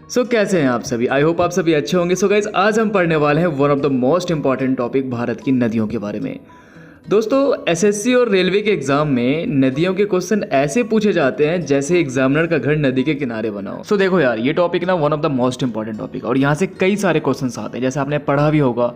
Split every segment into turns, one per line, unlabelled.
कैसे हैं आप सभी। आई होप आप सभी अच्छे होंगे। गाइस आज हम पढ़ने वाले हैं one of the most important topic Bharat की नदियों के बारे में। दोस्तों एसएससी और रेलवे के एग्जाम में नदियों के क्वेश्चन ऐसे पूछे जाते हैं जैसे एग्जामिनर का घर नदी के किनारे बना हो। देखो यार, ये टॉपिक ना one of the most important topic और यहाँ से कई सारे क्वेश्चंस आते हैं। जैसे आपने पढ़ा भी होगा,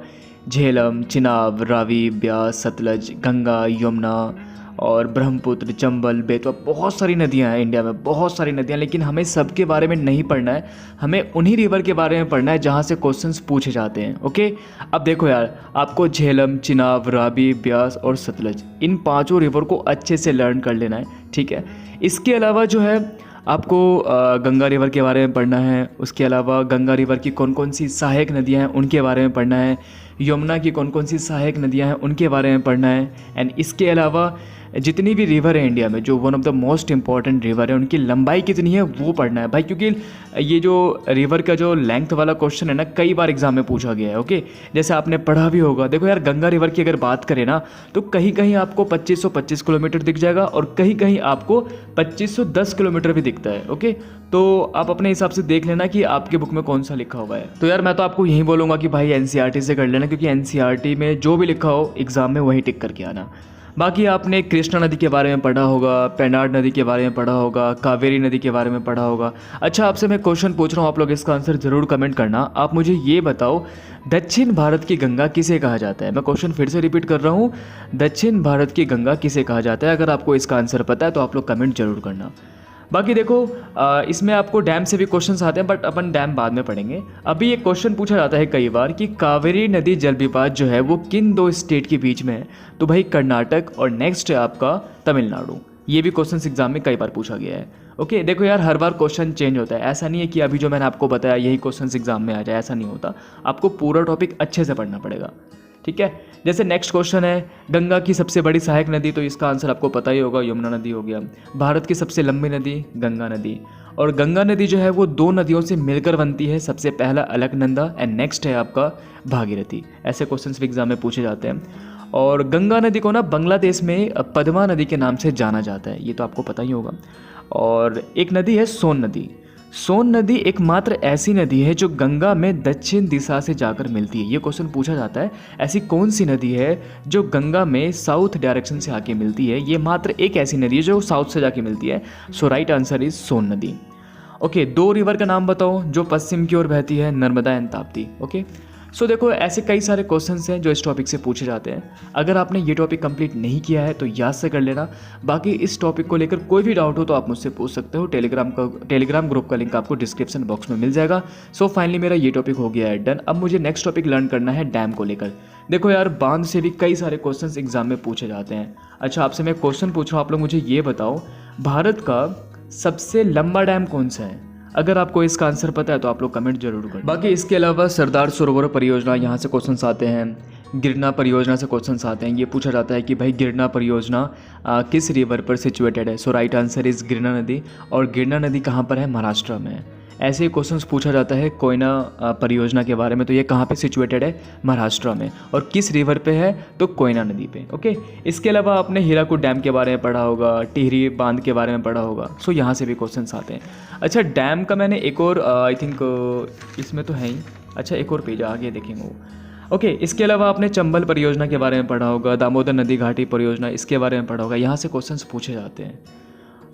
झेलम, चिनाब, रावी, ब्यास, सतलज, गंगा, यमुना और ब्रह्मपुत्र, चंबल, बेतवा, बहुत सारी नदियां हैं इंडिया में, बहुत सारी नदियां। लेकिन हमें सबके बारे में नहीं पढ़ना है, हमें उन्हीं रिवर के बारे में पढ़ना है जहां से क्वेश्चंस पूछे जाते हैं। ओके, अब देखो यार, आपको झेलम, चिनाब, रावी, ब्यास और सतलज, इन पांचों रिवर को अच्छे से लर्न कर लेना है, ठीक है। इसके अलावा जो है आपको गंगा रिवर के बारे में पढ़ना है। उसके अलावा गंगा रिवर की कौन कौन सी सहायक नदियां हैं उनके बारे में पढ़ना है। यमुना की कौन कौन सी सहायक नदियां हैं उनके बारे में पढ़ना है। एंड इसके अलावा जितनी भी रिवर है इंडिया में, जो one of the most important river है, उनकी लंबाई कितनी है वो पढ़ना है भाई, क्योंकि ये जो रिवर का जो लेंथ वाला क्वेश्चन है ना, कई बार एग्जाम में पूछा गया है। ओके, जैसे आपने पढ़ा भी होगा। देखो यार, गंगा रिवर की अगर बात करें ना, तो कहीं कहीं आपको 2525 किलोमीटर दिख जाएगा और कहीं कहीं आपको 2510 किलोमीटर भी दिखता है। ओके, तो आप अपने हिसाब से देख लेना कि आपके बुक में कौन सा लिखा हुआ है। तो यार मैं तो आपको यही बोलूँगा कि भाई एनसीईआरटी से कर लेना, क्योंकि एनसीईआरटी में जो भी लिखा हो एग्जाम में वही टिक करके आना। बाकी आपने कृष्णा नदी के बारे में पढ़ा होगा, पेनाड नदी के बारे में पढ़ा होगा, कावेरी नदी के बारे में पढ़ा होगा। अच्छा, आपसे मैं क्वेश्चन पूछ रहा हूँ, आप लोग इसका आंसर ज़रूर कमेंट करना। आप मुझे ये बताओ, दक्षिण भारत की गंगा किसे कहा जाता है? मैं क्वेश्चन फिर से रिपीट कर रहा हूँ, दक्षिण भारत की गंगा किसे कहा जाता है? अगर आपको इसका आंसर पता है तो आप लोग कमेंट जरूर करना। बाकी देखो, इसमें आपको डैम से भी क्वेश्चंस आते हैं, बट अपन डैम बाद में पढ़ेंगे। अभी एक क्वेश्चन पूछा जाता है कई बार कि कावेरी नदी जल विवाद जो है वो किन दो स्टेट के बीच में है? तो भाई कर्नाटक और नेक्स्ट है आपका तमिलनाडु। ये भी क्वेश्चन एग्जाम में कई बार पूछा गया है। ओके, देखो यार, हर बार क्वेश्चन चेंज होता है। ऐसा नहीं है कि अभी जो मैंने आपको बताया यही क्वेश्चन एग्जाम में आ जाए, ऐसा नहीं होता। आपको पूरा टॉपिक अच्छे से पढ़ना पड़ेगा, ठीक है। जैसे नेक्स्ट क्वेश्चन है, गंगा की सबसे बड़ी सहायक नदी, तो इसका आंसर आपको पता ही होगा, यमुना नदी हो गया। भारत की सबसे लंबी नदी गंगा नदी, और गंगा नदी जो है वो दो नदियों से मिलकर बनती है। सबसे पहला अलकनंदा एंड नेक्स्ट है आपका भागीरथी। ऐसे क्वेश्चंस भी एग्जाम में पूछे जाते हैं। और गंगा नदी को ना बांग्लादेश में पद्मा नदी के नाम से जाना जाता है, ये तो आपको पता ही होगा। और एक नदी है सोन नदी। सोन नदी एकमात्र ऐसी नदी है जो गंगा में दक्षिण दिशा से जाकर मिलती है। ये क्वेश्चन पूछा जाता है, ऐसी कौन सी नदी है जो गंगा में साउथ डायरेक्शन से आके मिलती है? ये मात्र एक ऐसी नदी है जो साउथ से जाके मिलती है। सो राइट आंसर इज सोन नदी। ओके, दो रिवर का नाम बताओ जो पश्चिम की ओर बहती है, नर्मदा एंड ताप्ती। ओके, सो देखो, ऐसे कई सारे क्वेश्चंस हैं जो इस टॉपिक से पूछे जाते हैं। अगर आपने ये टॉपिक कंप्लीट नहीं किया है तो याद से कर लेना। बाकी इस टॉपिक को लेकर कोई भी डाउट हो तो आप मुझसे पूछ सकते हो। टेलीग्राम ग्रुप का लिंक आपको डिस्क्रिप्शन बॉक्स में मिल जाएगा। सो फाइनली मेरा ये टॉपिक हो गया है डन। अब मुझे नेक्स्ट टॉपिक लर्न करना है डैम को लेकर। देखो यार, बांध से भी कई सारे क्वेश्चन एग्जाम में पूछे जाते हैं। अच्छा, आपसे मैं क्वेश्चन पूछ रहा हूँ, आप लोग मुझे ये बताओ, भारत का सबसे लंबा डैम कौन सा है? अगर आपको इसका आंसर पता है तो आप लोग कमेंट जरूर करें। बाकी इसके अलावा सरदार सरोवर परियोजना, यहाँ से क्वेश्चंस आते हैं। गिरना परियोजना से क्वेश्चंस आते हैं। ये पूछा जाता है कि भाई गिरना परियोजना किस रिवर पर सिचुएटेड है? सो राइट आंसर इज गिरना नदी। और गिरना नदी कहाँ पर है? महाराष्ट्र में। ऐसे ही क्वेश्चंस पूछा जाता है कोयना परियोजना के बारे में, तो ये कहाँ पे सिचुएटेड है? महाराष्ट्र में। और किस रिवर पे है? तो कोयना नदी पे। ओके, इसके अलावा आपने हीराकुद डैम के बारे में पढ़ा होगा, टिहरी बांध के बारे में पढ़ा होगा। सो यहाँ से भी क्वेश्चंस आते हैं। अच्छा, डैम का मैंने एक और आई थिंक इसमें तो है ही। अच्छा, एक और पेज आगे देखेंगे वो। ओके, इसके अलावा आपने चंबल परियोजना के बारे में पढ़ा होगा, दामोदर नदी घाटी परियोजना, इसके बारे में पढ़ा होगा। यहाँ से क्वेश्चंस पूछे जाते हैं।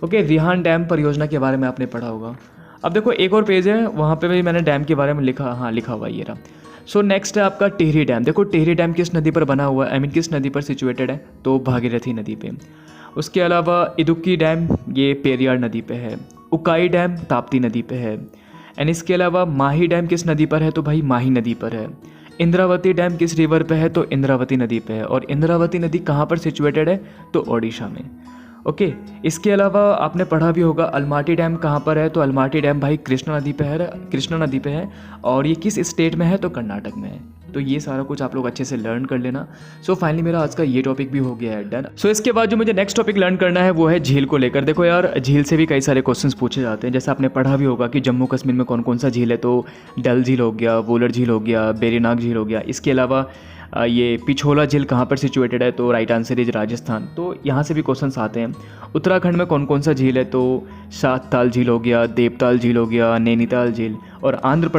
ओके, रिहान डैम परियोजना के बारे में आपने पढ़ा होगा। अब देखो, एक और पेज है, वहाँ पे भी मैंने डैम के बारे में लिखा, हाँ लिखा हुआ ये रहा। सो नेक्स्ट है आपका टिहरी डैम। देखो, टिहरी डैम किस नदी पर बना हुआ है? आई मीन किस नदी पर सिचुएटेड है? तो भागीरथी नदी पे। उसके अलावा इदुक्की डैम, ये पेरियार नदी पे है। उकाई डैम ताप्ती नदी पे है। एंड इसके अलावा माही डैम किस नदी पर है? तो भाई माही नदी पर है। इंद्रावती डैम किस रिवर पे है? तो इंद्रावती नदी पे है। और इंद्रावती नदी कहाँ पर सिचुएटेड है? तो ओडिशा में। ओके, इसके अलावा आपने पढ़ा भी होगा अलमाटी डैम कहाँ पर है? तो अलमाटी डैम भाई कृष्णा नदी पे है। और ये किस स्टेट में है? तो कर्नाटक में है। तो ये सारा कुछ आप लोग अच्छे से लर्न कर लेना। सो फाइनली मेरा आज का ये टॉपिक भी हो गया है डन। सो इसके बाद जो मुझे नेक्स्ट टॉपिक लर्न करना है वो है झील को लेकर। देखो यार, झील से भी कई सारे क्वेश्चंस पूछे जाते हैं। जैसे आपने पढ़ा भी होगा कि जम्मू कश्मीर में कौन कौन सा झील है? तो डल झील हो गया, वोलर झील हो गया, बेरीनाग झील हो गया। इसके अलावा ये पिछोला झील कहाँ पर सिचुएटेड है, तो राइट आंसर इज राजस्थान। तो यहाँ से भी क्वेश्चंस आते हैं। उत्तराखंड में कौन कौन सा झील है, तो सातताल झील हो गया, देवताल झील हो गया, नैनीताल झील। और आंध्र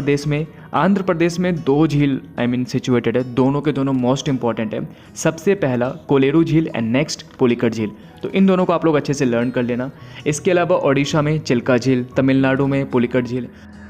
प्रदेश में 2 झील सिचुएटेड है, दोनों के दोनों मोस्ट इंपॉर्टेंट है। सबसे पहला कोलेरू झील एंड नेक्स्ट पुलिकट झील। तो इन दोनों को आप लोग अच्छे से लर्न कर लेना। इसके अलावा ओडिशा में चिल्का झील, तमिलनाडु में पुलिकट झील।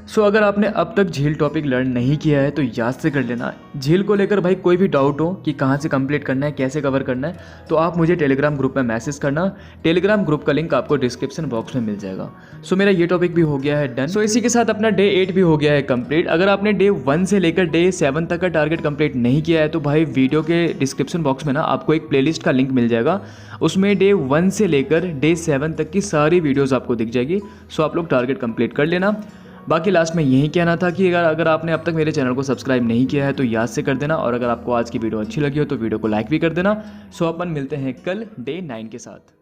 सो अगर आपने अब तक झील टॉपिक लर्न नहीं किया है तो याद से कर लेना। झील को लेकर भाई कोई भी डाउट हो कि कहाँ से कंप्लीट करना है, कैसे कवर करना है, तो आप मुझे टेलीग्राम ग्रुप में मैसेज करना। टेलीग्राम ग्रुप का लिंक आपको डिस्क्रिप्शन बॉक्स में मिल जाएगा। सो मेरा ये टॉपिक भी हो गया है डन। सो इसी के साथ अपना डे 8 भी हो गया है कंप्लीट। अगर आपने डे 1 से लेकर डे 7 तक का टारगेट कंप्लीट नहीं किया है तो भाई वीडियो के डिस्क्रिप्शन बॉक्स में ना आपको एक प्लेलिस्ट का लिंक मिल जाएगा। उसमें डे 1 से लेकर डे 7 तक की सारी वीडियोज़ आपको दिख जाएगी। सो आप लोग टारगेट कंप्लीट कर लेना। बाकी लास्ट में यही कहना था कि अगर आपने अब तक मेरे चैनल को सब्सक्राइब नहीं किया है तो याद से कर देना। और अगर आपको आज की वीडियो अच्छी लगी हो तो वीडियो को लाइक भी कर देना। सो अपन मिलते हैं कल डे 9 के साथ।